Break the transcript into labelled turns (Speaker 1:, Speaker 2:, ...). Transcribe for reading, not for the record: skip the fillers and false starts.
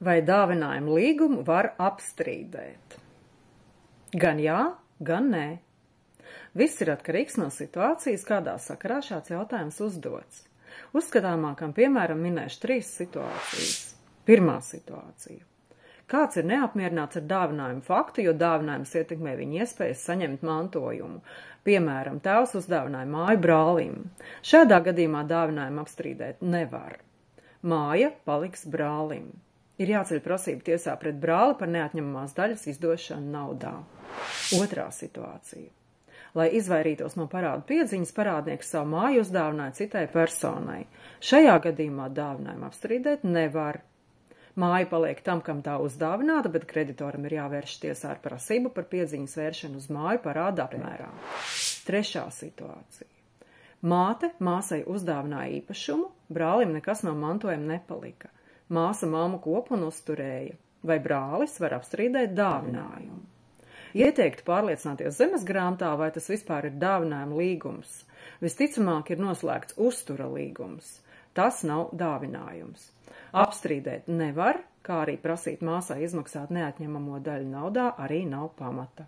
Speaker 1: Vai dāvinājuma līgumu var apstrīdēt? Gan jā, gan nē. Viss ir atkarīgs no situācijas, kādā sakarā šāds jautājums uzdots. Uzskatāmākam piemēram minēšu 3 situācijas. Pirmā situācija. Kāds ir neapmierināts ar dāvinājumu faktu, jo dāvinājums ietekmē viņa iespējas saņemt mantojumu. Piemēram, tēvs uzdāvināja māju brālim. Šādā gadījumā dāvinājumu apstrīdēt nevar. Māja paliks brālim. Ir jāceļ prasība tiesā pret brāli par neatņemamās daļas izdošanu naudā. Otrā situācija. Lai izvairītos no parādu piedziņas, parādnieks savu māju uzdāvināja citai personai. Šajā gadījumā dāvinājumu apstrīdēt nevar. Māja paliek tam, kam tā uzdāvināta, bet kreditoram ir jāvērš tiesā ar prasību par piedziņas vēršanu uz māju parāda apmērā. Trešā situācija. Māte māsai uzdāvināja īpašumu, brālim nekas no mantojuma nepalika. Māsa mammu kopu un uzturēja, vai brālis var apstrīdēt dāvinājumu. Ieteiktu pārliecināties zemes grāmatā, vai tas vispār ir dāvinājuma līgums. Visticamāk ir noslēgts uztura līgums. Tas nav dāvinājums. Apstrīdēt nevar, kā arī prasīt māsai izmaksāt neatņemamo daļu naudā arī nav pamata.